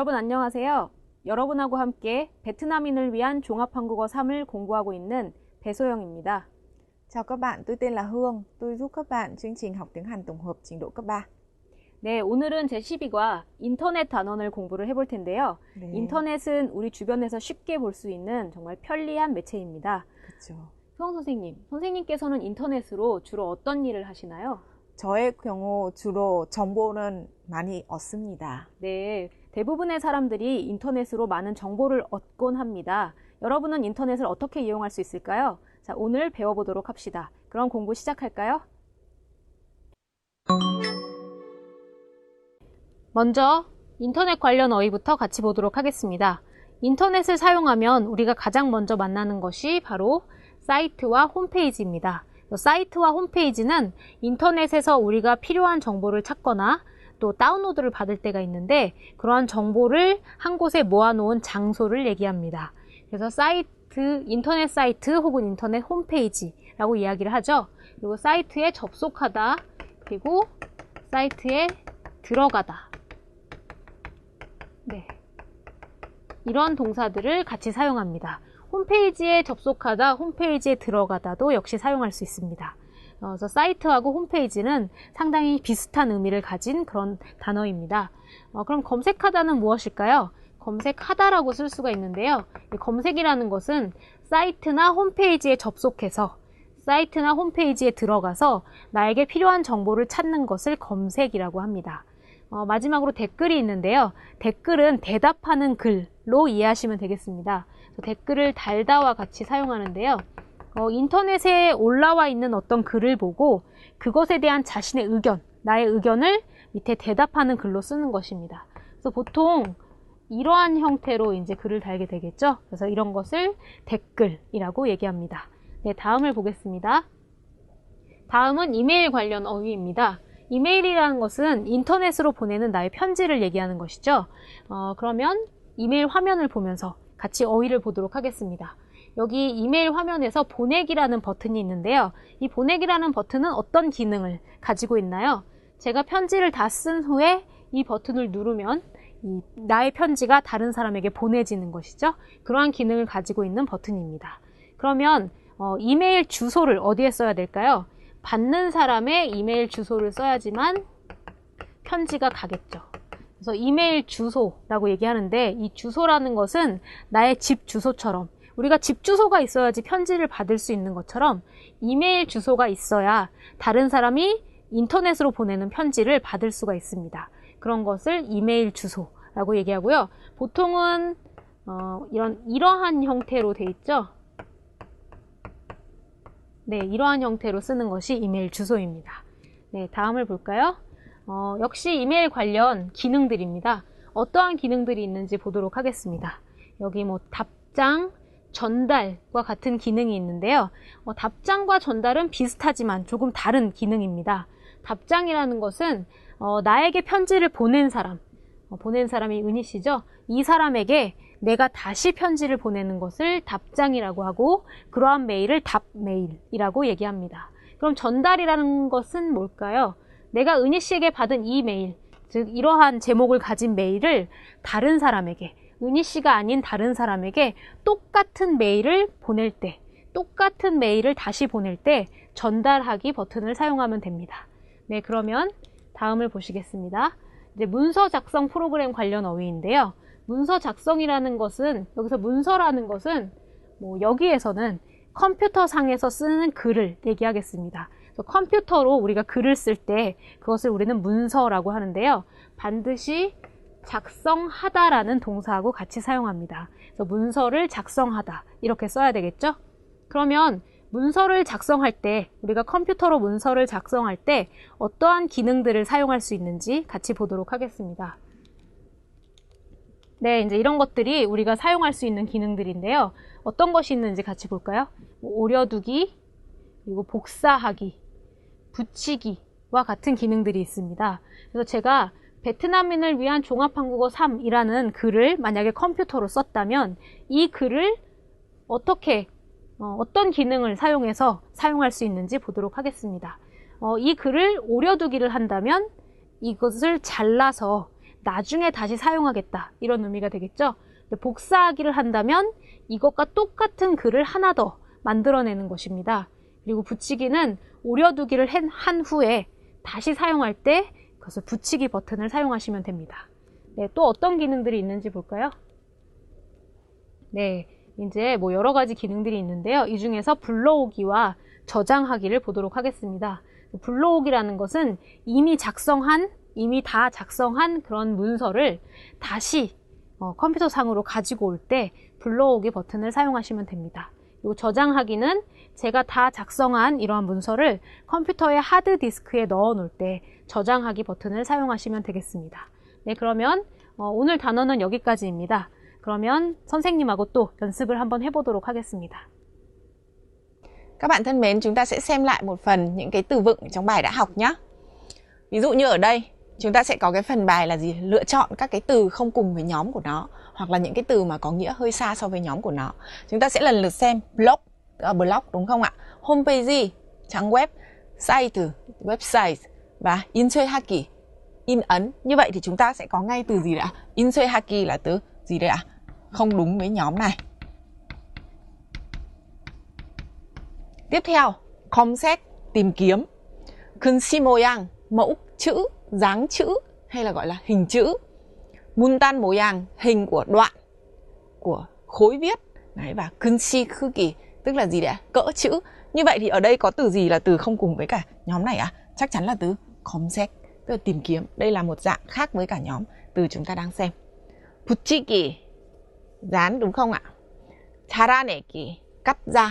여러분 안녕하세요. 여러분하고 함께 베트남인을 위한 종합한국어 3을 공부하고 있는 배소영입니다. Chào các bạn, tôi tên là Hương. Tôi giúp các bạn chương trình học tiếng Hàn tổng hợp trình độ cấp 3. 네, 오늘은 제12과 인터넷 단원을 공부를 해볼 텐데요. 네. 인터넷은 우리 주변에서 쉽게 볼 수 있는 정말 편리한 매체입니다. 그렇죠. 수영 선생님께서는 인터넷으로 주로 어떤 일을 하시나요? 저의 경우 주로 정보는 많이 얻습니다. 네, 대부분의 사람들이 인터넷으로 많은 정보를 얻곤 합니다. 여러분은 인터넷을 어떻게 이용할 수 있을까요? 자, 오늘 배워보도록 합시다. 그럼 공부 시작할까요? 먼저 인터넷 관련 어휘부터 같이 보도록 하겠습니다. 인터넷을 사용하면 우리가 가장 먼저 만나는 것이 바로 사이트와 홈페이지입니다. 사이트와 홈페이지는 인터넷에서 우리가 필요한 정보를 찾거나 또 다운로드를 받을 때가 있는데 그러한 정보를 한 곳에 모아놓은 장소를 얘기합니다. 그래서 사이트, 인터넷 사이트 혹은 인터넷 홈페이지라고 이야기를 하죠. 그리고 사이트에 접속하다, 그리고 사이트에 들어가다. 네, 이런 동사들을 같이 사용합니다. 홈페이지에 접속하다, 홈페이지에 들어가다도 역시 사용할 수 있습니다. 그래서 사이트하고 홈페이지는 상당히 비슷한 의미를 가진 그런 단어입니다. 그럼 검색하다는 무엇일까요? 검색하다라고 쓸 수가 있는데요. 검색이라는 것은 사이트나 홈페이지에 접속해서 사이트나 홈페이지에 들어가서 나에게 필요한 정보를 찾는 것을 검색이라고 합니다. 마지막으로 댓글이 있는데요. 댓글은 대답하는 글로 이해하시면 되겠습니다. 댓글을 달다와 같이 사용하는데요. 인터넷에 올라와 있는 어떤 글을 보고 그것에 대한 자신의 의견, 나의 의견을 밑에 대답하는 글로 쓰는 것입니다. 그래서 보통 이러한 형태로 이제 글을 달게 되겠죠. 그래서 이런 것을 댓글이라고 얘기합니다. 네, 다음을 보겠습니다. 다음은 이메일 관련 어휘입니다. 이메일이라는 것은 인터넷으로 보내는 나의 편지를 얘기하는 것이죠. 그러면 이메일 화면을 보면서 같이 어휘를 보도록 하겠습니다. 여기 이메일 화면에서 보내기라는 버튼이 있는데요. 이 보내기라는 버튼은 어떤 기능을 가지고 있나요? 제가 편지를 다 쓴 후에 이 버튼을 누르면 나의 편지가 다른 사람에게 보내지는 것이죠. 그러한 기능을 가지고 있는 버튼입니다. 그러면 이메일 주소를 어디에 써야 될까요? 받는 사람의 이메일 주소를 써야지만 편지가 가겠죠. 그래서 이메일 주소라고 얘기하는데 이 주소라는 것은 나의 집 주소처럼 우리가 집 주소가 있어야지 편지를 받을 수 있는 것처럼 이메일 주소가 있어야 다른 사람이 인터넷으로 보내는 편지를 받을 수가 있습니다. 그런 것을 이메일 주소라고 얘기하고요. 보통은 이러한 형태로 돼 있죠. 네, 이러한 형태로 쓰는 것이 이메일 주소입니다. 네, 다음을 볼까요? 역시 이메일 관련 기능들입니다. 어떠한 기능들이 있는지 보도록 하겠습니다. 여기 답장, 전달과 같은 기능이 있는데요. 답장과 전달은 비슷하지만 조금 다른 기능입니다. 답장이라는 것은 나에게 편지를 보낸 사람, 보낸 사람이 은희 씨죠. 이 사람에게 내가 다시 편지를 보내는 것을 답장이라고 하고 그러한 메일을 답메일이라고 얘기합니다. 그럼 전달이라는 것은 뭘까요? 내가 은희 씨에게 받은 이 메일, 즉 이러한 제목을 가진 메일을 다른 사람에게, 은희 씨가 아닌 다른 사람에게 똑같은 메일을 보낼 때, 똑같은 메일을 다시 보낼 때 전달하기 버튼을 사용하면 됩니다. 네, 그러면 다음을 보시겠습니다. 이제 문서 작성 프로그램 관련 어휘인데요. 문서 작성이라는 것은, 여기서 문서라는 것은 여기에서는 컴퓨터 상에서 쓰는 글을 얘기하겠습니다. 그래서 컴퓨터로 우리가 글을 쓸 때 그것을 우리는 문서라고 하는데요. 반드시 작성하다라는 동사하고 같이 사용합니다. 그래서 문서를 작성하다 이렇게 써야 되겠죠? 그러면 문서를 작성할 때, 우리가 컴퓨터로 문서를 작성할 때 어떠한 기능들을 사용할 수 있는지 같이 보도록 하겠습니다. 네, 이제 이런 것들이 우리가 사용할 수 있는 기능들인데요. 어떤 것이 있는지 같이 볼까요? 오려두기, 그리고 복사하기, 붙이기와 같은 기능들이 있습니다. 그래서 제가 베트남인을 위한 종합한국어 3이라는 글을 만약에 컴퓨터로 썼다면 이 글을 어떤 기능을 사용해서 사용할 수 있는지 보도록 하겠습니다. 이 글을 오려두기를 한다면 이것을 잘라서 나중에 다시 사용하겠다 이런 의미가 되겠죠. 복사하기를 한다면 이것과 똑같은 글을 하나 더 만들어내는 것입니다. 그리고 붙이기는 오려두기를 한 후에 다시 사용할 때 그것을 붙이기 버튼을 사용하시면 됩니다. 네, 또 어떤 기능들이 있는지 볼까요? 네, 이제 뭐 여러 가지 기능들이 있는데요. 이 중에서 불러오기와 저장하기를 보도록 하겠습니다. 불러오기라는 것은 이미 다 작성한 그런 문서를 다시 컴퓨터 상으로 가지고 올 때 불러오기 버튼을 사용하시면 됩니다. 그리고 저장하기는 제가 다 작성한 이러한 문서를 컴퓨터의 하드디스크에 넣어 놓을 때 저장하기 버튼을 사용하시면 되겠습니다. 네, 그러면 오늘 단어는 여기까지입니다. 그러면 선생님하고 또 연습을 한번 해보도록 하겠습니다. Các bạn thân mến, chúng ta sẽ xem lại một phần những cái từ vựng trong bài đã học nhé. Ví dụ như ở đây, chúng ta sẽ có cái phần bài là gì? Lựa chọn các cái từ không cùng với nhóm của nó, hoặc là những cái từ mà có nghĩa hơi xa so với nhóm của nó. Chúng ta sẽ lần lượt xem blog đúng không ạ? Homepage, trang web, site, website và 인쇄하기, in ấn. Như vậy thì chúng ta sẽ có ngay từ gì đã? 인쇄하기 là từ gì đây ạ? Không đúng với nhóm này. Tiếp theo, 검색, tìm kiếm. 글씨 모양, mẫu chữ, dáng chữ hay là gọi là hình chữ. 문단 모양, hình của đoạn, của khối viết. Đấy, và 글씨 크기, tức là gì đấy ạ? Cỡ chữ. Như vậy thì ở đây có từ gì là từ không cùng với cả nhóm này ạ? Chắc chắn là từ 검색, tức là tìm kiếm. Đây là một dạng khác với cả nhóm từ chúng ta đang xem. 붙이기, dán đúng không ạ? 잘라내기, cắt ra.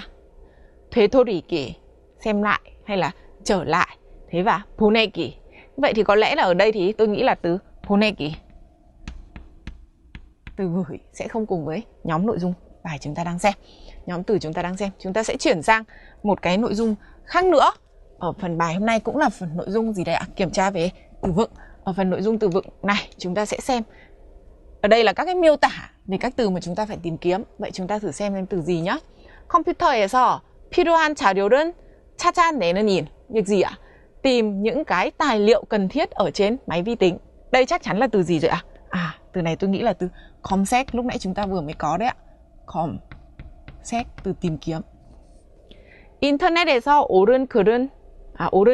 되돌리기, xem lại hay là trở lại. Thế và 보내기. Vậy thì có lẽ là ở đây thì tôi nghĩ là từ 보내기, từ gửi, sẽ không cùng với nhóm nội dung bài chúng ta đang xem, nhóm từ chúng ta đang xem. Chúng ta sẽ chuyển sang một cái nội dung khác nữa. Ở phần bài hôm nay cũng là phần nội dung gì đây ạ? Kiểm tra về từ vựng. Ở phần nội dung từ vựng này chúng ta sẽ xem. Ở đây là các cái miêu tả về các từ mà chúng ta phải tìm kiếm. Vậy chúng ta thử xem từ gì nhé. 컴퓨터에서 필요한 자료를 찾아내는 일. Việc gì ạ? Tìm những cái tài liệu cần thiết ở trên máy vi tính. Đây chắc chắn là từ gì rồi ạ? Từ này tôi nghĩ là từ 검색, lúc nãy chúng ta vừa mới có đấy ạ. 검색, từ tìm kiếm. 인터넷에서 옳은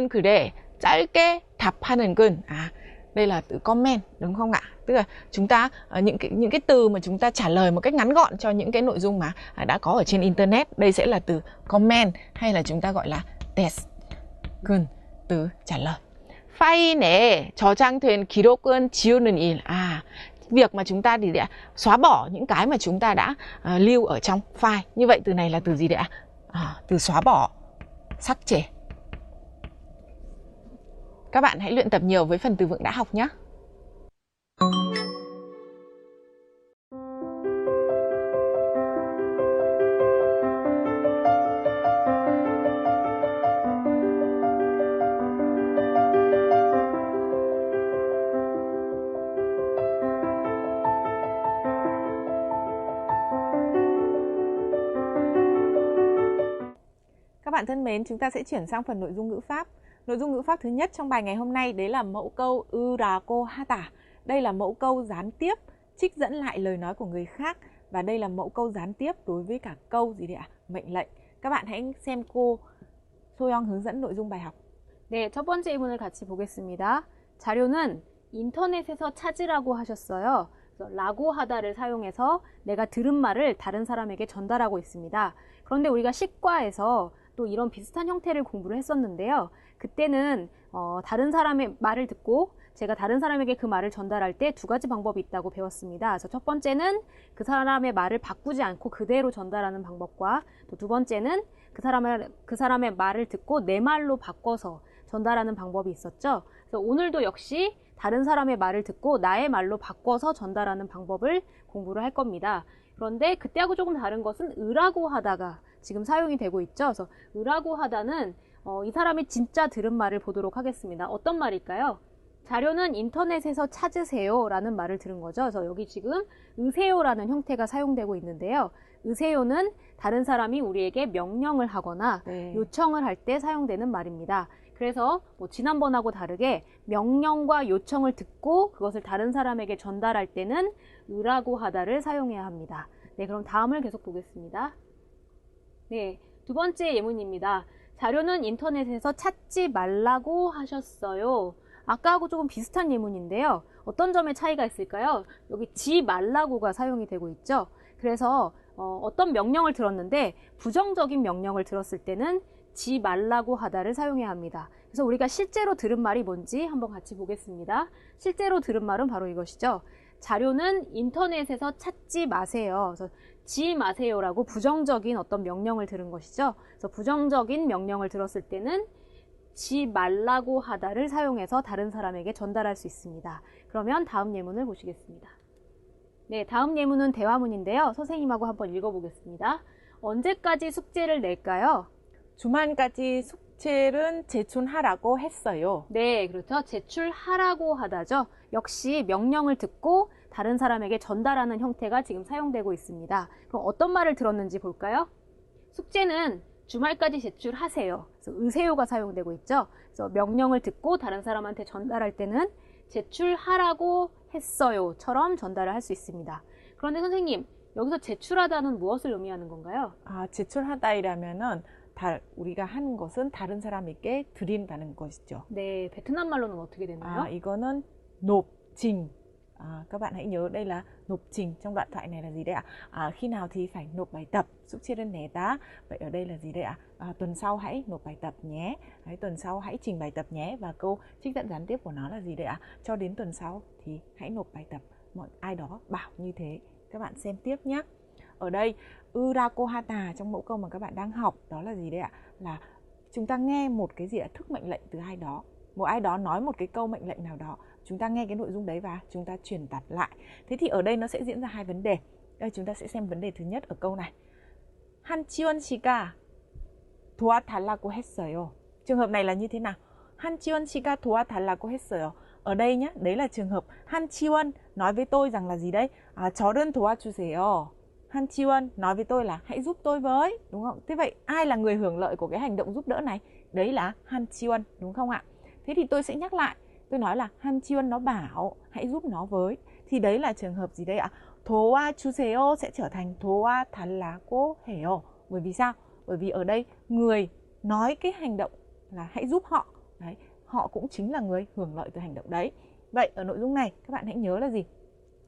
글에 짧게 답하는 글. Đây là từ comment đúng không ạ? Tức là chúng ta những cái từ mà chúng ta trả lời một cách ngắn gọn cho những cái nội dung mà đã có ở trên internet. Đây sẽ là từ comment hay là chúng ta gọi là 댓글, từ trả lời. 파일에 저장된 기록은 지우는 일. Việc mà chúng ta thì đã xóa bỏ những cái mà chúng ta đã lưu ở trong file. Như vậy từ này là từ gì đấy ạ? Từ xóa bỏ, 삭제. Các bạn hãy luyện tập nhiều với phần từ vựng đã học nhé. Các bạn thân mến, chúng ta sẽ chuyển sang phần nội dung ngữ pháp. Nội dung ngữ pháp thứ nhất trong bài ngày hôm nay đấy là mẫu câu 으라고 하다. Đây là mẫu câu gián tiếp, trích dẫn lại lời nói của người khác. Và đây là mẫu câu gián tiếp đối với cả câu gì đấy ạ? Mệnh lệnh. Các bạn hãy xem cô 소영 hướng dẫn nội dung bài học. 네, 첫 번째 예문을 같이 보겠습니다. 자료는 인터넷에서 찾으라고 하셨어요. 라고 하다를 사용해서 내가 들은 말을 다른 사람에게 전달하고 있습니다. 그런데 우리가 식과에서 또 이런 비슷한 형태를 공부를 했었는데요. 그때는 다른 사람의 말을 듣고 제가 다른 사람에게 그 말을 전달할 때 두 가지 방법이 있다고 배웠습니다. 그래서 첫 번째는 그 사람의 말을 바꾸지 않고 그대로 전달하는 방법과 또 두 번째는 그 사람의 말을 듣고 내 말로 바꿔서 전달하는 방법이 있었죠. 그래서 오늘도 역시 다른 사람의 말을 듣고 나의 말로 바꿔서 전달하는 방법을 공부를 할 겁니다. 그런데 그때하고 조금 다른 것은 으라고 하다가 지금 사용이 되고 있죠. 그래서 으라고 하다는 이 사람이 진짜 들은 말을 보도록 하겠습니다. 어떤 말일까요? 자료는 인터넷에서 찾으세요 라는 말을 들은 거죠. 그래서 여기 지금 으세요라는 형태가 사용되고 있는데요. 으세요는 다른 사람이 우리에게 명령을 하거나 요청을 할 때 사용되는 말입니다. 그래서 지난번하고 다르게 명령과 요청을 듣고 그것을 다른 사람에게 전달할 때는 으라고 하다를 사용해야 합니다. 네, 그럼 다음을 계속 보겠습니다. 네, 두 번째 예문입니다. 자료는 인터넷에서 찾지 말라고 하셨어요. 아까하고 조금 비슷한 예문인데요. 어떤 점에 차이가 있을까요? 여기 지 말라고가 사용이 되고 있죠. 그래서 어떤 명령을 들었는데 부정적인 명령을 들었을 때는 지 말라고 하다를 사용해야 합니다. 그래서 우리가 실제로 들은 말이 뭔지 한번 같이 보겠습니다. 실제로 들은 말은 바로 이것이죠. 자료는 인터넷에서 찾지 마세요. 그래서 지 마세요라고 부정적인 어떤 명령을 들은 것이죠. 그래서 부정적인 명령을 들었을 때는 지 말라고 하다를 사용해서 다른 사람에게 전달할 수 있습니다. 그러면 다음 예문을 보시겠습니다. 네, 다음 예문은 대화문인데요. 선생님하고 한번 읽어보겠습니다. 언제까지 숙제를 낼까요? 주말까지 숙제는 제출하라고 했어요. 네, 그렇죠. 제출하라고 하다죠. 역시 명령을 듣고 다른 사람에게 전달하는 형태가 지금 사용되고 있습니다. 그럼 어떤 말을 들었는지 볼까요? 숙제는 주말까지 제출하세요. 그래서 으세요가 사용되고 있죠. 그래서 명령을 듣고 다른 사람한테 전달할 때는 제출하라고 했어요처럼 전달을 할 수 있습니다. 그런데 선생님, 여기서 제출하다는 무엇을 의미하는 건가요? 제출하다이라면은 우리가 하는 것은 다른 사람에게 드린다는 것이죠. 네, 베트남 말로는 어떻게 되나요? 이거는 nộp trình. Các bạn hãy nhớ đây là nộp trình. Trong đoạn thoại này là gì đấy ạ? Khi nào thì phải nộp bài tập. 숙제는 내다. Vậy ở đây là gì đấy ạ? Tuần sau hãy nộp bài tập nhé. Tuần sau hãy trình bài tập nhé. Và câu trích dẫn gián tiếp của nó là gì đấy ạ? Cho đến tuần sau thì hãy nộp bài tập. Ai đó bảo như thế. Các bạn xem tiếp nhé. Ở đây Urako hata trong mẫu câu mà các bạn đang học đó là gì đấy ạ? Là chúng ta nghe một cái gì ạ? Thức mệnh lệnh từ ai đó. Một ai đó nói một cái câu mệnh lệnh nào đó. Chúng ta nghe cái nội dung đấy và chúng ta truyền đạt lại. Thế thì ở đây nó sẽ diễn ra hai vấn đề. Đây chúng ta sẽ xem vấn đề thứ nhất ở câu này. 한지원 씨가 도와달라고 했어요. Trường hợp này là như thế nào? 한지원 씨가 도와달라고 했어요. Ở đây nhé, đấy là trường hợp 한지원 nói với tôi rằng là gì đấy? 저를 도와주세요. 한지원 nói với tôi là hãy giúp tôi với, đúng không? Thế vậy ai là người hưởng lợi của cái hành động giúp đỡ này? Đấy là 한지원, đúng không ạ? Thế thì tôi sẽ nhắc lại, tôi nói là 한지원 nó bảo hãy giúp nó với. Thì đấy là trường hợp gì đây ạ? 도와주세요 sẽ trở thành 도와달라고 해요. Bởi vì sao? Bởi vì ở đây người nói cái hành động là hãy giúp họ. Đấy, họ cũng chính là người hưởng lợi từ hành động đấy. Vậy ở nội dung này các bạn hãy nhớ là gì?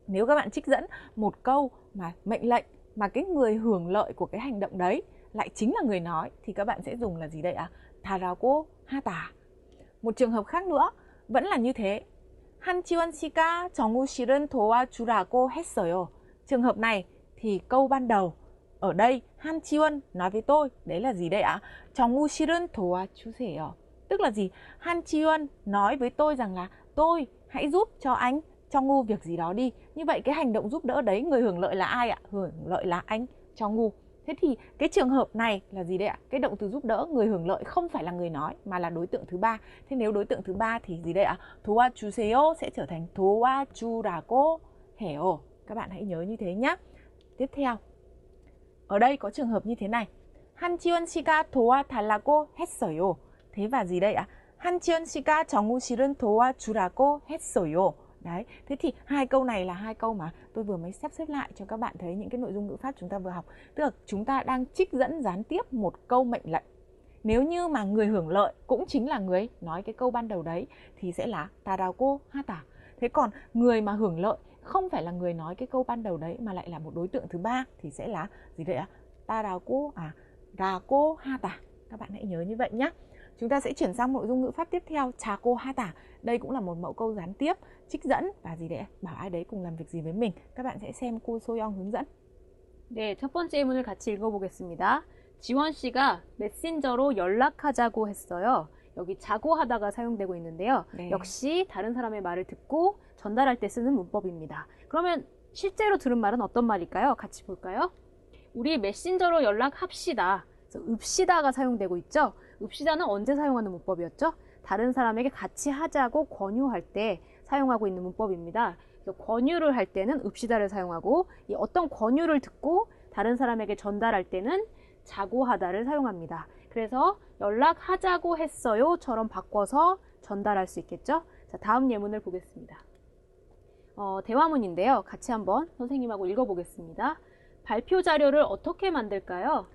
Nếu các bạn trích dẫn một câu mà mệnh lệnh mà cái người hưởng lợi của cái hành động đấy lại chính là người nói thì các bạn sẽ dùng là gì đây ạ? 다라고 하다. Một trường hợp khác nữa vẫn là như thế. 한지원 씨가 정우 씨를 도와주라고 했어요. Trường hợp này thì câu ban đầu ở đây 한지원 nói với tôi, đấy là gì đây ạ? 정우 씨를 도와주세요. Tức là gì? 한지원 nói với tôi rằng là tôi hãy giúp cho anh 정우 việc gì đó đi. Như vậy cái hành động giúp đỡ đấy người hưởng lợi là ai ạ? Hưởng lợi là anh 정우. Thế thì cái trường hợp này là gì đấy ạ? Cái động từ giúp đỡ người hưởng lợi không phải là người nói mà là đối tượng thứ ba. Thế nếu đối tượng thứ ba thì gì đấy ạ? 도와주세요 sẽ trở thành 도와주라고 해요. Các bạn hãy nhớ như thế nhé. Tiếp theo. Ở đây có trường hợp như thế này. 한지원 씨가 도와달라고 했어요. Thế và gì đây ạ? 한지원 씨가 정우 씨를 도와주라고 했어요. Đấy, thế thì hai câu này là hai câu mà tôi vừa mới xếp lại cho các bạn thấy những cái nội dung ngữ pháp chúng ta vừa học. Tức là chúng ta đang trích dẫn gián tiếp một câu mệnh lệnh. Nếu như mà người hưởng lợi cũng chính là người nói cái câu ban đầu đấy thì sẽ là 다라고 하다. Thế còn người mà hưởng lợi không phải là người nói cái câu ban đầu đấy mà lại là một đối tượng thứ ba thì sẽ là gì đấy ạ? 다라고 하다. Các bạn hãy nhớ như vậy nhé. Chúng ta sẽ chuyển sang nội dung ngữ pháp tiếp theo, 자고 하다. Đây cũng là một mẫu câu gián tiếp, trích dẫn và gì đấy, bảo ai đấy cùng làm việc gì với mình. Các bạn sẽ xem cô 소영 hướng dẫn. 네, 첫 번째 예문을 같이 읽어보겠습니다. 지원 씨가 메신저로 연락하자고 했어요. 여기 자고 하다가 사용되고 있는데요. 네. 역시 다른 사람의 말을 듣고 전달할 때 쓰는 문법입니다. 그러면 실제로 들은 말은 어떤 말일까요? 같이 볼까요? 우리 메신저로 연락합시다. 그래서 읍시다가 사용되고 있죠. 읍시다는 언제 사용하는 문법이었죠? 다른 사람에게 같이 하자고 권유할 때 사용하고 있는 문법입니다. 그래서 권유를 할 때는 읍시다를 사용하고 이 어떤 권유를 듣고 다른 사람에게 전달할 때는 자고 하다를 사용합니다. 그래서 연락하자고 했어요처럼 바꿔서 전달할 수 있겠죠? 자, 다음 예문을 보겠습니다. 대화문인데요. 같이 한번 선생님하고 읽어보겠습니다. 발표 자료를 어떻게 만들까요?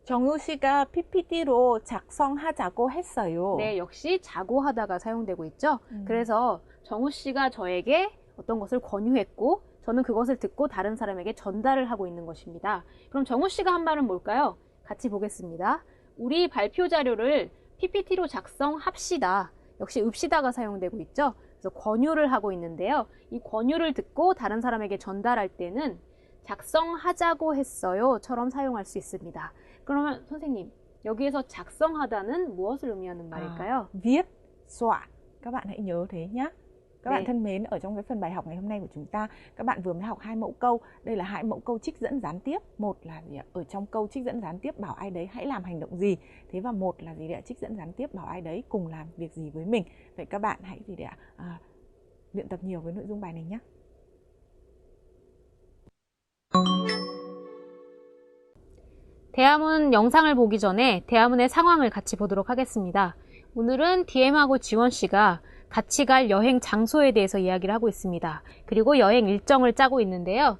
정우 씨가 PPT로 작성하자고 했어요. 네, 역시 자고 하다가 사용되고 있죠. 그래서 정우 씨가 저에게 어떤 것을 권유했고 저는 그것을 듣고 다른 사람에게 전달을 하고 있는 것입니다. 그럼 정우 씨가 한 말은 뭘까요? 같이 보겠습니다. 우리 발표 자료를 PPT로 작성합시다. 역시 읍시다가 사용되고 있죠. 그래서 권유를 하고 있는데요. 이 권유를 듣고 다른 사람에게 전달할 때는 작성하자고 했어요처럼 사용할 수 있습니다. 그러면 선생님, 여기에서 작성하다는 무엇을 의미하는 말일까요? Viết, soạn. Các bạn hãy nhớ thế nhé. Các bạn 네. thân mến, ở trong cái phần bài học ngày hôm nay của chúng ta, các bạn vừa mới học 2 mẫu câu. Đây là 2 mẫu câu trích dẫn gián tiếp. Một là gì ạ? Ở trong câu trích dẫn gián tiếp bảo ai đấy hãy làm hành động gì. Thế và một là gì đấy ạ? Trích dẫn gián tiếp bảo ai đấy cùng làm việc gì với mình. Vậy các bạn hãy gì đấy ạ? Luyện tập nhiều với nội dung bài này nhé. 대화문 영상을 보기 전에 대화문의 상황을 같이 보도록 하겠습니다. 오늘은 DM하고 지원씨가 같이 갈 여행 장소에 대해서 이야기를 하고 있습니다. 그리고 여행 일정을 짜고 있는데요.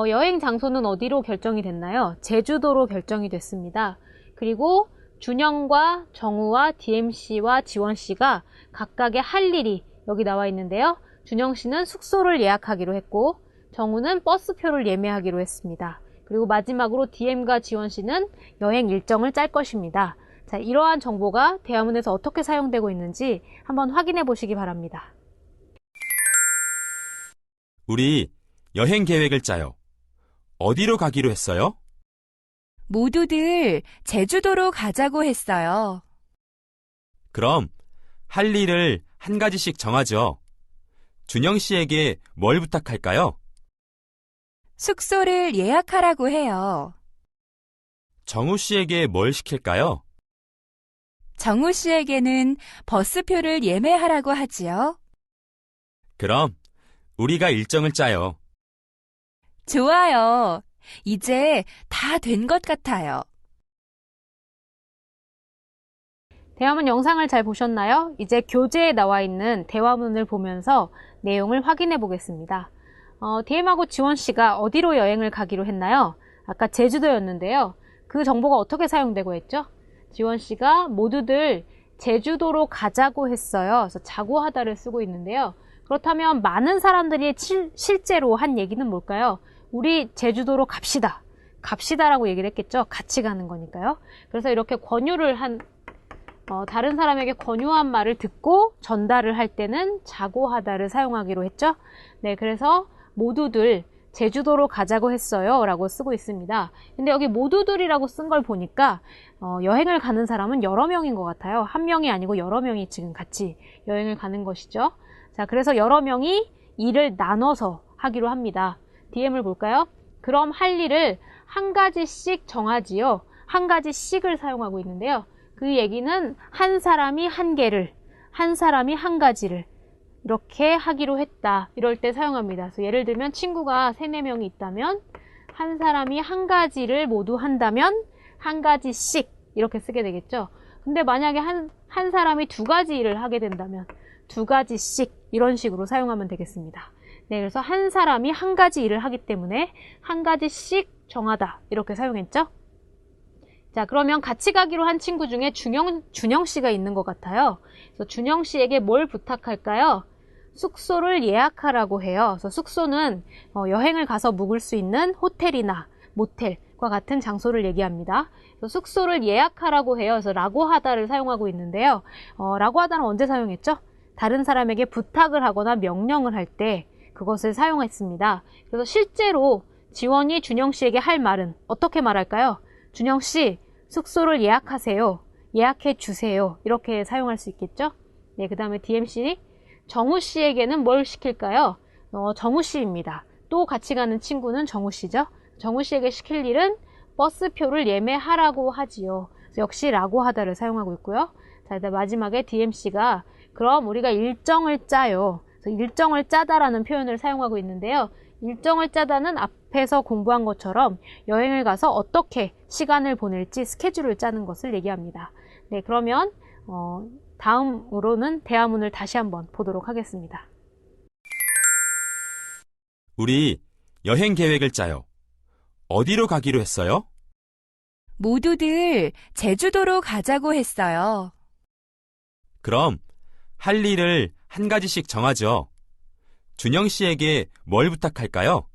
여행 장소는 어디로 결정이 됐나요? 제주도로 결정이 됐습니다. 그리고 준영과 정우와 DM씨와 지원씨가 각각의 할 일이 여기 나와 있는데요. 준영씨는 숙소를 예약하기로 했고 정우는 버스표를 예매하기로 했습니다. 그리고 마지막으로 DM과 지원씨는 여행 일정을 짤 것입니다. 자, 이러한 정보가 대화문에서 어떻게 사용되고 있는지 한번 확인해 보시기 바랍니다. 우리 여행 계획을 짜요. 어디로 가기로 했어요? 모두들 제주도로 가자고 했어요. 그럼 할 일을 한 가지씩 정하죠. 준영 씨에게 뭘 부탁할까요? 숙소를 예약하라고 해요. 정우 씨에게 뭘 시킬까요? 정우 씨에게는 버스표를 예매하라고 하지요. 그럼 우리가 일정을 짜요. 좋아요. 이제 다 된 것 같아요. 대화문 영상을 잘 보셨나요? 이제 교재에 나와 있는 대화문을 보면서 내용을 확인해 보겠습니다. DM하고 지원씨가 어디로 여행을 가기로 했나요? 아까 제주도였는데요. 그 정보가 어떻게 사용되고 있죠? 지원씨가 모두들 제주도로 가자고 했어요. 그래서 자고 하다를 쓰고 있는데요. 그렇다면 많은 사람들이 실제로 한 얘기는 뭘까요? 우리 제주도로 갑시다. 갑시다라고 얘기를 했겠죠. 같이 가는 거니까요. 그래서 이렇게 권유를 다른 사람에게 권유한 말을 듣고 전달을 할 때는 자고 하다를 사용하기로 했죠. 네, 그래서 모두들 제주도로 가자고 했어요 라고 쓰고 있습니다. 근데 여기 모두들이라고 쓴 걸 보니까 여행을 가는 사람은 여러 명인 것 같아요. 한 명이 아니고 여러 명이 지금 같이 여행을 가는 것이죠. 자, 그래서 여러 명이 일을 나눠서 하기로 합니다. DM을 볼까요? 그럼 할 일을 한 가지씩 정하지요. 한 가지씩을 사용하고 있는데요. 그 얘기는 한 사람이 한 개를, 한 사람이 한 가지를 이렇게 하기로 했다. 이럴 때 사용합니다. 그래서 예를 들면 친구가 3, 4명이 있다면 한 사람이 한 가지를 모두 한다면 한 가지씩 이렇게 쓰게 되겠죠. 근데 만약에 한 사람이 2가지 일을 하게 된다면 2가지씩 이런 식으로 사용하면 되겠습니다. 네, 그래서 한 사람이 한 가지 일을 하기 때문에 한 가지씩 정하다 이렇게 사용했죠. 자, 그러면 같이 가기로 한 친구 중에 준영 씨가 있는 것 같아요. 그래서 준영 씨에게 뭘 부탁할까요? 숙소를 예약하라고 해요. 그래서 숙소는 여행을 가서 묵을 수 있는 호텔이나 모텔과 같은 장소를 얘기합니다. 그래서 숙소를 예약하라고 해요. 그래서 라고 하다를 사용하고 있는데요. 라고 하다는 언제 사용했죠? 다른 사람에게 부탁을 하거나 명령을 할 때 그것을 사용했습니다. 그래서 실제로 지원이 준영 씨에게 할 말은 어떻게 말할까요? 준영 씨, 숙소를 예약하세요. 예약해 주세요. 이렇게 사용할 수 있겠죠? 네, 그 다음에 DMC, 정우 씨에게는 뭘 시킬까요? 정우 씨입니다. 또 같이 가는 친구는 정우 씨죠? 정우 씨에게 시킬 일은 버스표를 예매하라고 하지요. 역시 라고 하다를 사용하고 있고요. 자, 일단 마지막에 DMC가 그럼 우리가 일정을 짜요. 그래서 일정을 짜다라는 표현을 사용하고 있는데요. 일정을 짜다는 앞에서 공부한 것처럼 여행을 가서 어떻게 시간을 보낼지 스케줄을 짜는 것을 얘기합니다. 네, 그러면 다음으로는 대화문을 다시 한번 보도록 하겠습니다. 우리 여행 계획을 짜요. 어디로 가기로 했어요? 모두들 제주도로 가자고 했어요. 그럼 할 일을 한 가지씩 정하죠. 준영 씨에게 뭘 부탁할까요?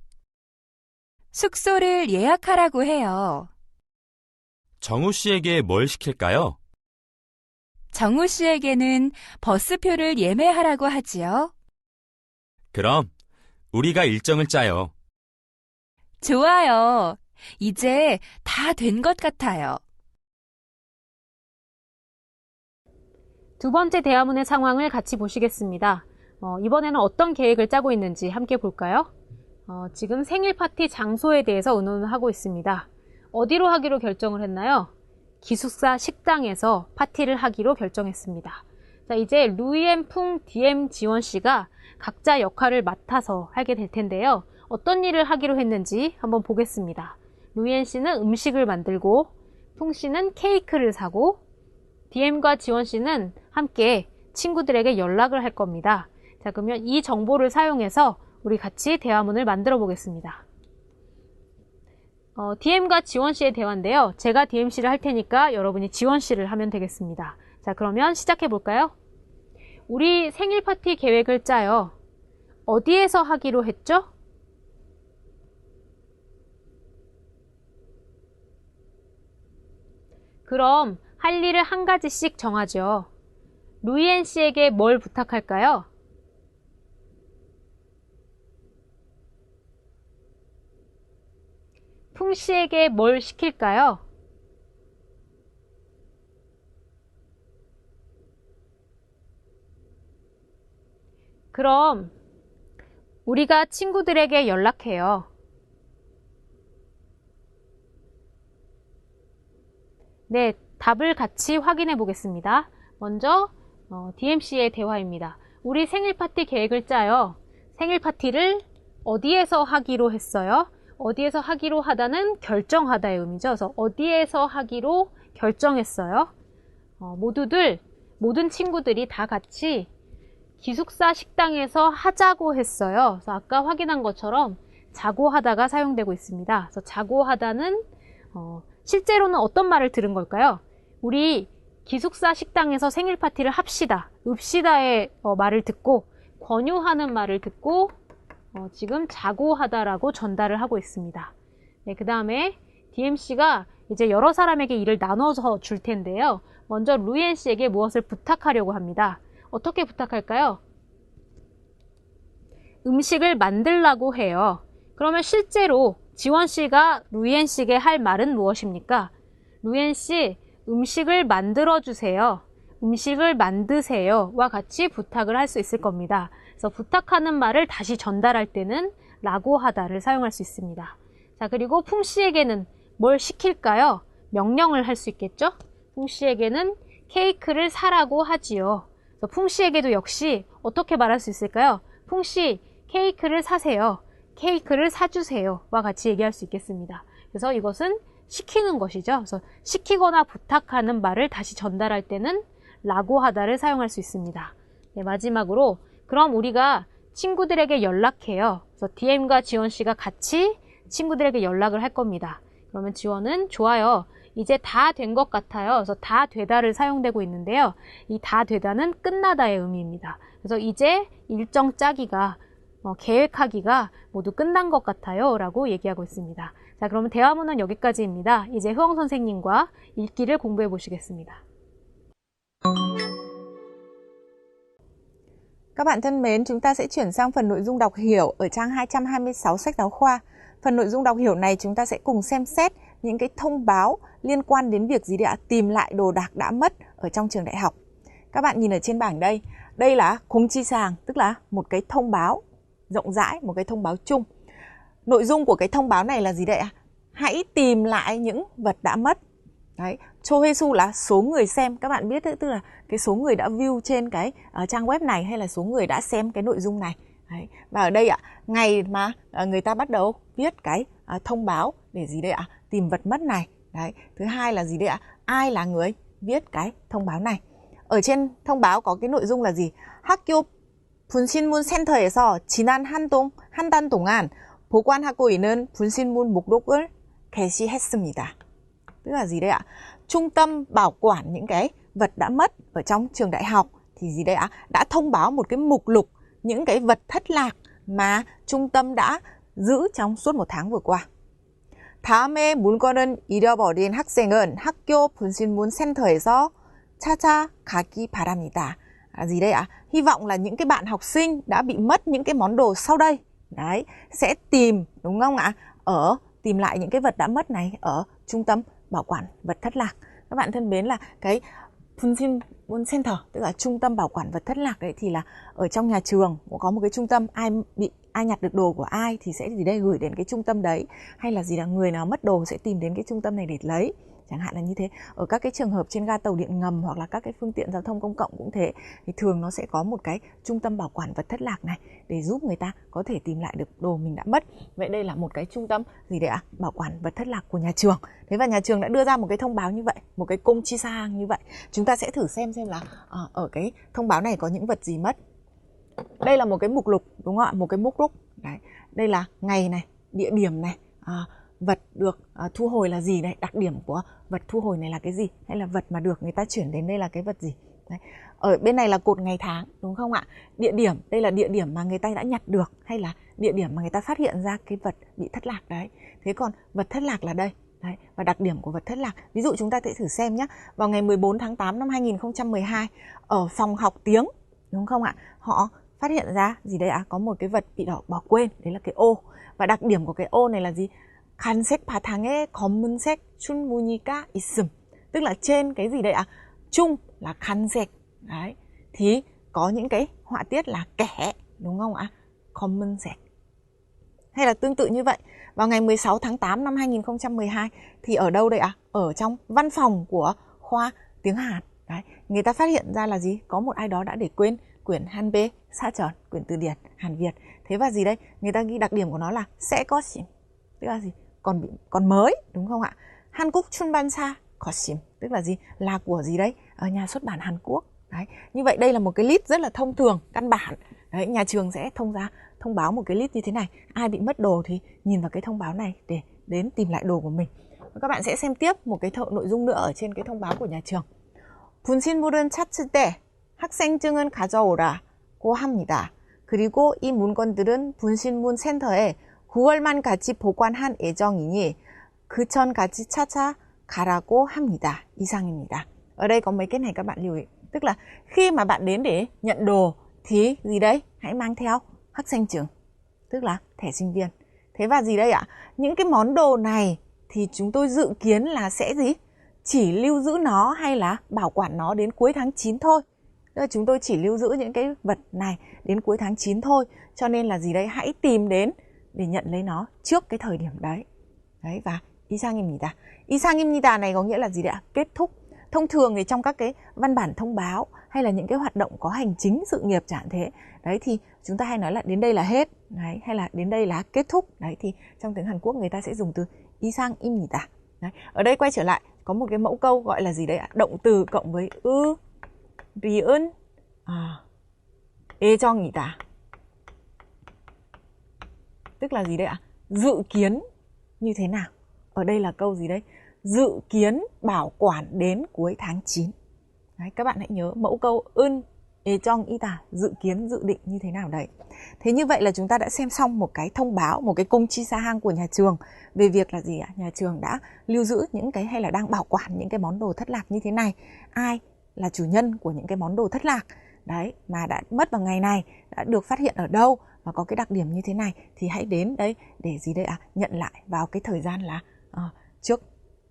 숙소를 예약하라고 해요. 정우 씨에게 뭘 시킬까요? 정우 씨에게는 버스표를 예매하라고 하지요. 그럼 우리가 일정을 짜요. 좋아요. 이제 다 된 것 같아요. 두 번째 대화문의 상황을 같이 보시겠습니다. 이번에는 어떤 계획을 짜고 있는지 함께 볼까요? 지금 생일 파티 장소에 대해서 의논을 하고 있습니다. 어디로 하기로 결정을 했나요? 기숙사 식당에서 파티를 하기로 결정했습니다. 자, 이제 루이엔 풍, DM 지원 씨가 각자 역할을 맡아서 하게 될 텐데요. 어떤 일을 하기로 했는지 한번 보겠습니다. 루이엔 씨는 음식을 만들고, 풍 씨는 케이크를 사고, DM과 지원 씨는 함께 친구들에게 연락을 할 겁니다. 자, 그러면 이 정보를 사용해서 우리 같이 대화문을 만들어 보겠습니다. DM과 지원 씨의 대화인데요. 제가 DM 씨를 할 테니까 여러분이 지원 씨를 하면 되겠습니다. 자, 그러면 시작해 볼까요? 우리 생일 파티 계획을 짜요. 어디에서 하기로 했죠? 그럼 할 일을 한 가지씩 정하죠. 루이엔 씨에게 뭘 부탁할까요? 풍 씨에게 뭘 시킬까요? 그럼 우리가 친구들에게 연락해요. 네, 답을 같이 확인해 보겠습니다. 먼저 DMC의 대화입니다. 우리 생일 파티 계획을 짜요. 생일 파티를 어디에서 하기로 했어요? 어디에서 하기로 하다는 결정하다의 의미죠. 그래서 어디에서 하기로 결정했어요. 모든 친구들이 다 같이 기숙사 식당에서 하자고 했어요. 그래서 아까 확인한 것처럼 자고 하다가 사용되고 있습니다. 그래서 자고 하다는 실제로는 어떤 말을 들은 걸까요? 우리 기숙사 식당에서 생일 파티를 합시다. 읍시다의 말을 듣고 권유하는 말을 듣고 지금 자고 하다라고 전달을 하고 있습니다. 네, 그 다음에 DMC가 이제 여러 사람에게 일을 나눠서 줄 텐데요. 먼저 루이엔 씨에게 무엇을 부탁하려고 합니다. 어떻게 부탁할까요? 음식을 만들라고 해요. 그러면 실제로 지원 씨가 루이엔 씨에게 할 말은 무엇입니까? 루이엔 씨, 음식을 만들어 주세요. 음식을 만드세요와 같이 부탁을 할 수 있을 겁니다. 그래서 부탁하는 말을 다시 전달할 때는 라고 하다를 사용할 수 있습니다. 자, 그리고 풍 씨에게는 뭘 시킬까요? 명령을 할 수 있겠죠? 풍 씨에게는 케이크를 사라고 하지요. 그래서 풍 씨에게도 역시 어떻게 말할 수 있을까요? 풍 씨, 케이크를 사세요. 케이크를 사주세요와 같이 얘기할 수 있겠습니다. 그래서 이것은 시키는 것이죠. 그래서 시키거나 부탁하는 말을 다시 전달할 때는 라고 하다를 사용할 수 있습니다. 네, 마지막으로 그럼 우리가 친구들에게 연락해요. 그래서 DM과 지원 씨가 같이 친구들에게 연락을 할 겁니다. 그러면 지원은 좋아요. 이제 다 된 것 같아요. 그래서 다 되다를 사용되고 있는데요. 이 다 되다는 끝나다의 의미입니다. 그래서 이제 일정 짜기가 계획하기가 모두 끝난 것 같아요 라고 얘기하고 있습니다. 자, 그러면 대화문은 여기까지입니다. 이제 효영 선생님과 읽기를 공부해 보시겠습니다. Các bạn thân mến, chúng ta sẽ chuyển sang phần nội dung đọc hiểu ở trang 226 sách giáo khoa. Phần nội dung đọc hiểu này chúng ta sẽ cùng xem xét những cái thông báo liên quan đến việc gì ạ? Tìm lại đồ đạc đã mất ở trong trường đại học. Các bạn nhìn ở trên bảng đây. Đây là 공지사항, tức là một cái thông báo rộng rãi, một cái thông báo chung. Nội dung của cái thông báo này là gì đấy ạ? Hãy tìm lại những vật đã mất. Đấy, 조회수 là số người xem. Các bạn biết đấy, tức là cái số người đã view trên cái trang web này hay là số người đã xem cái nội dung này. Đấy. Và ở đây ạ, ngày mà người ta bắt đầu viết cái thông báo để gì đây ạ? Tìm vật mất này. Đấy. Thứ hai là gì đây ạ? Ai là người viết cái thông báo này? Ở trên thông báo có cái nội dung là gì? 학교 분신문 센터에서 지난 한 달 동안 보관하고 있는 분신문 목록을 게시했습니다. Tức là gì đây ạ? Trung tâm bảo quản những cái vật đã mất ở trong trường đại học thì gì đây ạ? Đã thông báo một cái mục lục những cái vật thất lạc mà trung tâm đã giữ trong suốt 1 tháng vừa qua. 다음에 물건을 잃어버린 학생은 학교 분신문 센터에서 찾아가기 바랍니다. Gì đây ạ? Hy vọng là những cái bạn học sinh đã bị mất những cái món đồ sau đây, đấy, sẽ tìm, đúng không ạ? Tìm lại những cái vật đã mất này ở trung tâm bảo quản vật thất lạc. Các bạn thân mến, là cái 분신문 center, tức là trung tâm bảo quản vật thất lạc đấy, thì là ở trong nhà trường cũng có một cái trung tâm, ai nhặt được đồ của ai thì sẽ gì đây gửi đến cái trung tâm đấy, hay là gì là người nào mất đồ sẽ tìm đến cái trung tâm này để lấy, chẳng hạn là như thế. Ở các cái trường hợp trên ga tàu điện ngầm hoặc là các cái phương tiện giao thông công cộng cũng thế, thì thường nó sẽ có một cái trung tâm bảo quản vật thất lạc này để giúp người ta có thể tìm lại được đồ mình đã mất. Vậy đây là một cái trung tâm gì đấy ạ? Bảo quản vật thất lạc của nhà trường. Thế và nhà trường đã đưa ra một cái thông báo như vậy, một cái công chi sa như vậy. Chúng ta sẽ thử xem là ở cái thông báo này có những vật gì mất. Đây là một cái mục lục, đúng không ạ? Một cái mục lục. Đấy. Đây là ngày này, địa điểm này, vật được thu hồi là gì này, đặc điểm của vật thu hồi này là cái gì, hay là vật mà được người ta chuyển đến đây là cái vật gì. Đấy. Ở bên này là cột ngày tháng, đúng không ạ? Địa điểm, đây là địa điểm mà người ta đã nhặt được, hay là địa điểm mà người ta phát hiện ra cái vật bị thất lạc đấy. Thế còn vật thất lạc là đây. Đấy. Và đặc điểm của vật thất lạc, ví dụ chúng ta sẽ thử xem nhé. Vào ngày 14 tháng 8 năm 2012 ở phòng học tiếng, đúng không ạ? Họ phát hiện ra gì đây ạ? Có một cái vật bị bỏ quên, đấy là cái ô. Và đặc điểm của cái ô này là gì? 간색 바탕에 검은색 춘무늬가 있음. Tức là trên cái gì đây ạ? Chung là 간색. Đấy. Thì có những cái họa tiết là kẻ, đúng không ạ? 검은색. Hay là tương tự như vậy, vào ngày 16 tháng 8 năm 2012 thì ở đâu đây ạ? Ở trong văn phòng của khoa tiếng Hàn. Đấy. Người ta phát hiện ra là gì? Có một ai đó đã để quên quyển Hanbe Sa Tròn, quyển từ điển Hàn Việt. Thế và gì đây? Người ta ghi đặc điểm của nó là sẽ có xỉn. Tức là gì? Còn mới, đúng không ạ? Hankook Chunbansa có xỉn. Tức là gì? Là của gì đấy? Ở nhà xuất bản Hàn Quốc. Đấy. Như vậy đây là một cái list rất là thông thường, căn bản. Đấy, nhà trường sẽ thông báo một cái list như thế này. Ai bị mất đồ thì nhìn vào cái thông báo này để đến tìm lại đồ của mình. Các bạn sẽ xem tiếp một cái nội dung nữa ở trên cái thông báo của nhà trường. 분신물은 찾을 때 학생증은 가져오라고 합니다. 그리고 이 물건들은 분신문 센터에 9월만까지 보관한 예정이니 그전까지 찾아가라고 합니다. 이상입니다. Ở đây có mấy cái này các bạn lưu ý. Tức là khi mà bạn đến để nhận đồ thì gì đấy? Hãy mang theo 학생증, tức là thẻ sinh viên. Thế và gì đây ạ? Những cái món đồ này thì chúng tôi dự kiến là sẽ gì? Chỉ lưu giữ nó hay là bảo quản nó đến cuối tháng 9 thôi. Tức là chúng tôi chỉ lưu giữ những cái vật này đến cuối tháng 9 thôi. Cho nên là gì đấy? Hãy tìm đến để nhận lấy nó trước cái thời điểm đấy. Đấy, và 이상입니다. 이상입니다 này có nghĩa là gì đấy ạ? Kết thúc. Thông thường thì trong các cái văn bản thông báo hay là những cái hoạt động có hành chính sự nghiệp chẳng thế. Đấy thì chúng ta hay nói là đến đây là hết. Đấy, hay là đến đây là kết thúc. Đấy thì trong tiếng Hàn Quốc người ta sẽ dùng từ 이상입니다. Đấy. Ở đây quay trở lại có một cái mẫu câu gọi là gì đấy ạ? Động từ cộng với 리은 예정이다. Tức là gì đấy ạ? Dự kiến như thế nào? Ở đây là câu gì đấy? Dự kiến bảo quản đến cuối tháng 9. Đấy, các bạn hãy nhớ mẫu câu 예정이다, dự kiến, dự định như thế nào đấy. Thế như vậy là chúng ta đã xem xong một cái thông báo, một cái công chi sa hang của nhà trường về việc là gì ạ? Nhà trường đã lưu giữ những cái hay là đang bảo quản những cái món đồ thất lạc như thế này. Ai là chủ nhân của những cái món đồ thất lạc đấy mà đã mất vào ngày này, đã được phát hiện ở đâu và có cái đặc điểm như thế này thì hãy đến đấy để gì đây ạ? Nhận lại vào cái thời gian là trước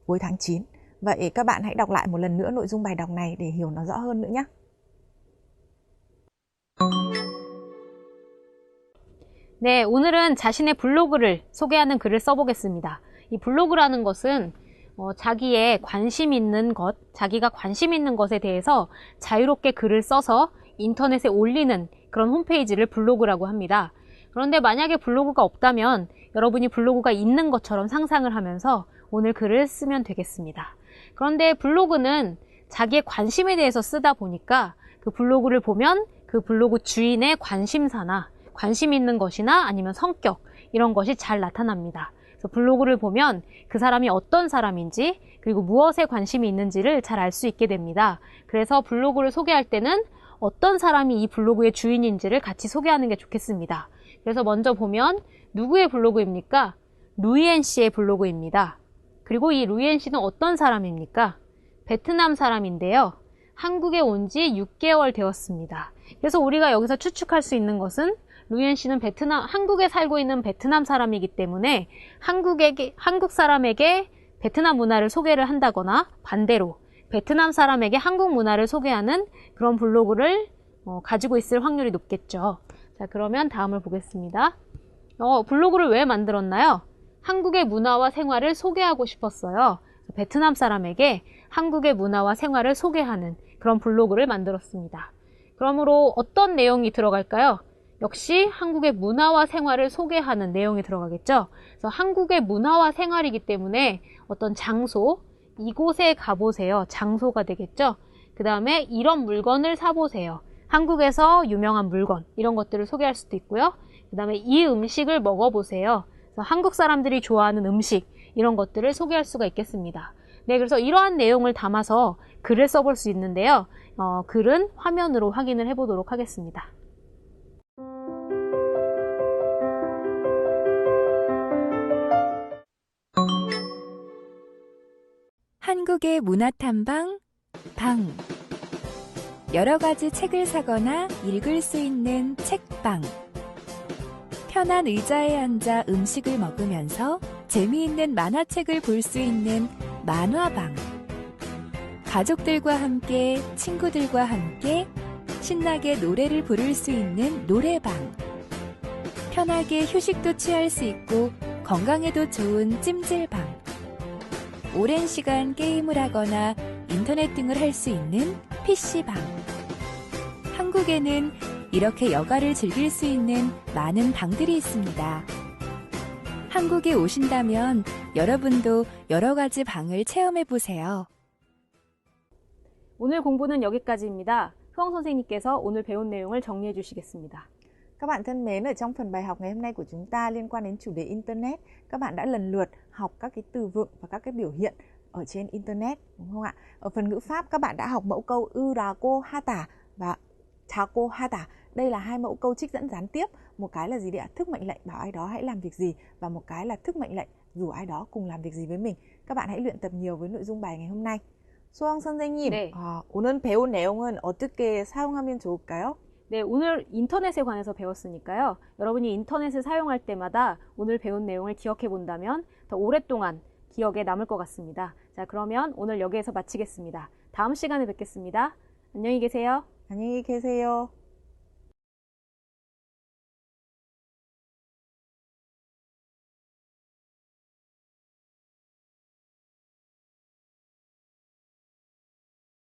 cuối tháng 9. Vậy các bạn hãy đọc lại một lần nữa nội dung bài đọc này để hiểu nó rõ hơn nữa nhé. 네, 오늘은 자신의 블로그를 소개하는 글을 써보겠습니다. 이 블로그라는 것은 자기의 관심 있는 것, 자기가 관심 있는 것에 대해서 자유롭게 글을 써서 인터넷에 올리는 그런 홈페이지를 블로그라고 합니다. 그런데 만약에 블로그가 없다면 여러분이 블로그가 있는 것처럼 상상을 하면서 오늘 글을 쓰면 되겠습니다. 그런데 블로그는 자기의 관심에 대해서 쓰다 보니까 그 블로그를 보면 그 블로그 주인의 관심사나 관심 있는 것이나 아니면 성격 이런 것이 잘 나타납니다. 그래서 블로그를 보면 그 사람이 어떤 사람인지 그리고 무엇에 관심이 있는지를 잘 알 수 있게 됩니다. 그래서 블로그를 소개할 때는 어떤 사람이 이 블로그의 주인인지를 같이 소개하는 게 좋겠습니다. 그래서 먼저 보면 누구의 블로그입니까? 루이엔 씨의 블로그입니다. 그리고 이 루이엔 씨는 어떤 사람입니까? 베트남 사람인데요. 한국에 온 지 6개월 되었습니다. 그래서 우리가 여기서 추측할 수 있는 것은 루이엔 씨는 한국에 살고 있는 베트남 사람이기 때문에 한국 사람에게 베트남 문화를 소개를 한다거나 반대로 베트남 사람에게 한국 문화를 소개하는 그런 블로그를 가지고 있을 확률이 높겠죠. 자, 그러면 다음을 보겠습니다. 블로그를 왜 만들었나요? 한국의 문화와 생활을 소개하고 싶었어요. 베트남 사람에게 한국의 문화와 생활을 소개하는 그런 블로그를 만들었습니다. 그러므로 어떤 내용이 들어갈까요? 역시 한국의 문화와 생활을 소개하는 내용이 들어가겠죠. 그래서 한국의 문화와 생활이기 때문에 어떤 장소, 이곳에 가보세요. 장소가 되겠죠. 그 다음에 이런 물건을 사보세요. 한국에서 유명한 물건, 이런 것들을 소개할 수도 있고요. 그 다음에 이 음식을 먹어보세요. 그래서 한국 사람들이 좋아하는 음식, 이런 것들을 소개할 수가 있겠습니다. 네, 그래서 이러한 내용을 담아서 글을 써볼 수 있는데요. 글은 화면으로 확인을 해보도록 하겠습니다. 한국의 문화탐방 방. 여러 가지 책을 사거나 읽을 수 있는 책방. 편한 의자에 앉아 음식을 먹으면서 재미있는 만화책을 볼 수 있는 만화방. 가족들과 함께, 친구들과 함께 신나게 노래를 부를 수 있는 노래방. 편하게 휴식도 취할 수 있고 건강에도 좋은 찜질방. 오랜 시간 게임을 하거나 인터넷 등을 할 수 있는 PC방. 한국에는 이렇게 여가를 즐길 수 있는 많은 방들이 있습니다. 한국에 오신다면 여러분도 여러 가지 방을 체험해 보세요. 오늘 공부는 여기까지입니다. 효영 선생님께서 오늘 배운 내용을 정리해 주시겠습니다. Các bạn thân mến, ở trong phần bài học ngày hôm nay của chúng ta liên quan đến chủ đề Internet, các bạn đã lần lượt học các cái từ vựng và các cái biểu hiện ở trên Internet, đúng không ạ? Ở phần ngữ pháp, các bạn đã học mẫu câu Urago hata và Taco hata. Đây là hai mẫu câu trích dẫn gián tiếp. Một cái là gì đấy ạ? Thức mệnh lệnh bảo ai đó hãy làm việc gì, và một cái là thức mệnh lệnh rủ ai đó cùng làm việc gì với mình. Các bạn hãy luyện tập nhiều với nội dung bài ngày hôm nay. 소영 선생님, 네. 오늘 배운 내용은 어떻게 사용하면 좋을까요? 네, 오늘 인터넷에 관해서 배웠으니까요. 여러분이 인터넷을 사용할 때마다 오늘 배운 내용을 기억해 본다면 더 오랫동안 기억에 남을 것 같습니다. 자, 그러면 오늘 여기에서 마치겠습니다. 다음 시간에 뵙겠습니다. 안녕히 계세요. 안녕히 계세요.